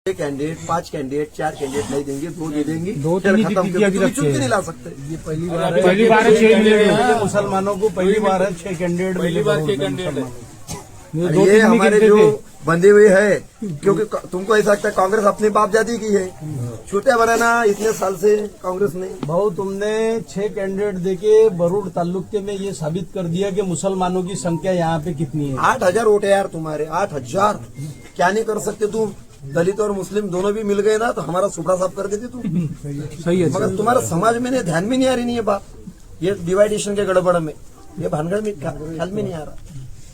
Candidate 5 candidate 4 candidate नहीं देंगे, 2 दे देंगे, दो फिर तीन खत्म ही करके रखे चुन के हैं। नहीं ला सकते। ये पहली बार है 6 कैंडिडेट मुसलमानों को पहली बार है 6 कैंडिडेट पहली बार 6 कैंडिडेट है। ये हमारे जो बंधे हुए है, क्योंकि तुमको ऐसा लगता है कांग्रेस अपनी बाप जाति की है, छूटे बनाना इतने साल से कांग्रेस ने। भाऊ तुमने 6 कैंडिडेट देके बरूड तालुके में ये साबित कर दिया कि मुसलमानों की संख्या यहाँ पे कितनी है। 8,000 वोट है यार तुम्हारे, 8,000। क्या नहीं कर सकते तुम? दलित और मुस्लिम दोनों भी मिल गए ना तो हमारा सुपड़ा साफ कर देते तुम। सही है। मगर तुम्हारा समाज में नहीं, ध्यान में नहीं आ रही नहीं है बात। ये डिवाइडेशन के गड़बड़ में, ये भानगढ़ में ख्याल में नहीं आ रहा।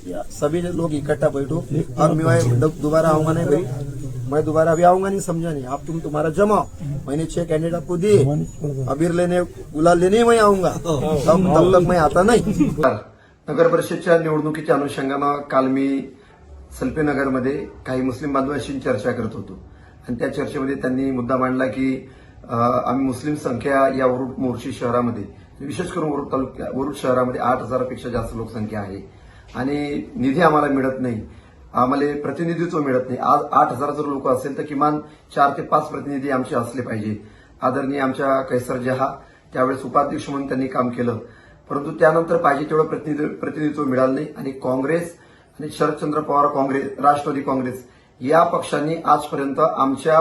या सभी लोग इकट्ठा बैठो, और मैं दोबारा आऊंगा नहीं भाई, मैं दोबारा अभी आऊंगा नहीं, समझा नहीं। आप तुम्हारा जमाओ, मैंने 6 कैंडिडेट आपको दिए, अबीर लेने गुलाल लेने मैं आऊंगा, तब तक मैं आता नहीं। नगर परिषदच्या निवडणुकीच्या अनुषंगानं काल मी सल्पेनगरमध्ये काही मुस्लिम बांधवांशी चर्चा करत होतो, आणि त्या चर्चेमध्ये त्यांनी मुद्दा मांडला की आम्ही मुस्लिम संख्या या वरुड मोर्शी शहरामध्ये, विशेष करून वरुड तालुक्या वरुड शहरामध्ये 8,000पेक्षा जास्त लोकसंख्या आहे, आणि निधी आम्हाला मिळत नाही, आम्हाला प्रतिनिधित्व मिळत नाही। आज 8,000 जर लोक असेल तर किमान 4 ते 5 प्रतिनिधी आमचे असले पाहिजे। आदरणीय आमच्या कैसर जहा त्यावेळेस उपाध्यक्ष म्हणून त्यांनी काम केलं, परंतु त्यानंतर पाहिजे तेवढं प्रतिनिधित्व मिळालं नाही, आणि काँग्रेस आणि शरदचंद्र पवार काँग्रेस, राष्ट्रवादी काँग्रेस या पक्षांनी आजपर्यंत आमच्या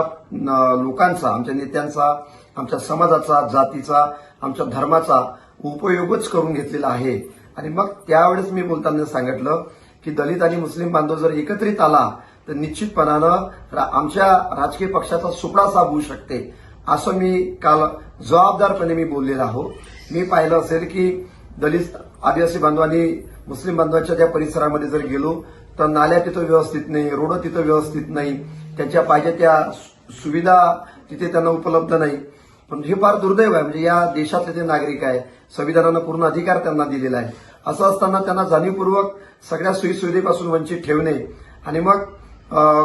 लोकांचा, आमच्या नेत्यांचा, आमच्या समाजाचा, जातीचा, आमच्या धर्माचा उपयोगच करून घेतलेला आहे। आणि मग त्यावेळेस मी बोलताना सांगितलं की दलित आणि मुस्लिम बांधव जर एकत्रित आला तर निश्चितपणानं आमच्या राजकीय पक्षाचा सुपडा साफ होऊ शकते, असं मी काल जबाबदारपणे मी बोललेला आहो। मी पाहिलं असेल की दलित आदिवासी बांधवांनी मुस्लिम बांधवांच्या त्या परिसरामध्ये जर गेलो तर नाल्या तिथं व्यवस्थित नाही, रोड तिथं व्यवस्थित नाही, त्यांच्या पाहिजे त्या सुविधा तिथे त्यांना उपलब्ध नाही। पण हे फार दुर्दैव आहे, म्हणजे या देशातले ते नागरिक आहे, संविधानानं पूर्ण अधिकार त्यांना दिलेला आहे, असं असताना त्यांना जाणीवपूर्वक सगळ्या सोयीसुविधेपासून वंचित ठेवणे, आणि मग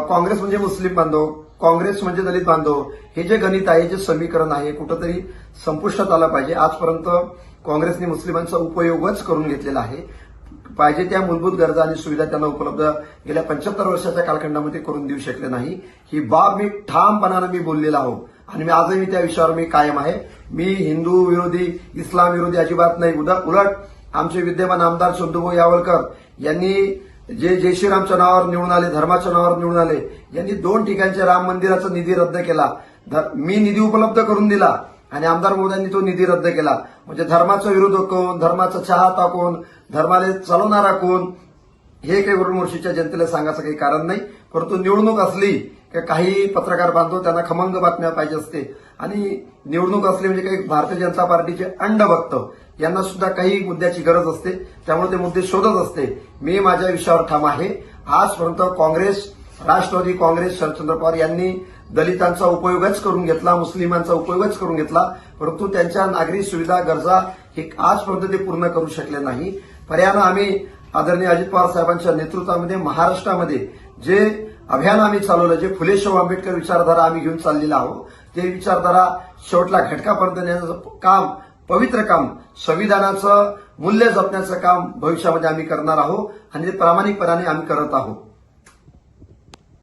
काँग्रेस म्हणजे मुस्लिम बांधव, काँग्रेस म्हणजे दलित बांधव, हे जे गणित आहे, जे समीकरण आहे, कुठंतरी संपुष्टात आलं पाहिजे। आजपर्यंत काँग्रेसने मुस्लिमांचा उपयोगच करून घेतलेला आहे, पाहिजे त्या मूलभूत गरजा आणि सुविधा त्यांना उपलब्ध गेल्या 75 वर्षाच्या कालखंडामध्ये करून देऊ शकले नाही। ही बाब मी ठामपणानं मी बोललेला आहो, आणि आजही मी त्या विषयावर मी कायम आहे। मी हिंदू विरोधी, इस्लाम विरोधी अजिबात नाही, उलट आमचे विद्यमान आमदार चंदूभाऊ यावलकर यांनी जे जय श्रीरामच्या नावावर निवडून आले, धर्माच्या नावावर निवडून आले, यांनी 2 ठिकाणच्या राम मंदिराचा निधी रद्द केला, मी निधी उपलब्ध करून दिला, आणि आमदार महोदयांनी तो निधी रद्द केला। म्हणजे धर्माचा विरोधक कोण, धर्माचा चाहता कोण, धर्माला चालवणारा कोण, हे काही वरुड मोर्शीच्या जनतेला सांगायचं काही कारण नाही। परंतु निवडणूक असली की काही पत्रकार बांधव त्यांना खमंग बातम्या पाहिजे असते, आणि निवडणूक असली म्हणजे काही भारतीय जनता पार्टीचे अंडभक्त यांना सुद्धा काही मुद्द्याची गरज असते, त्यामुळे ते मुद्दे शोधत असते। मी माझ्या विषयावर ठाम आहे। आजपर्यंत काँग्रेस, राष्ट्रवादी काँग्रेस, शरदचंद्र पवार यांनी दलितांचा उपयोगच करून घेतला, मुस्लिमांचा उपयोगच करून घेतला, परंतु त्यांच्या नागरी सुविधा गरजा हे आजपर्यंत ते पूर्ण करू शकले नाही। पर्यायानं आम्ही आदरणीय अजित पवार साहेबांच्या नेतृत्वामध्ये महाराष्ट्रामध्ये जे अभियान आम्ही चालवलं, जे फुले शाहू आंबेडकर विचारधारा आम्ही घेऊन चाललेला आहोत, ते विचारधारा शेवटला घटकापर्यंत नेण्याचं काम, पवित्र काम, संविधानाचं मूल्य जपण्याचं काम भविष्यामध्ये आम्ही करणार आहोत, आणि ते प्रामाणिकपणाने आम्ही करत आहोत।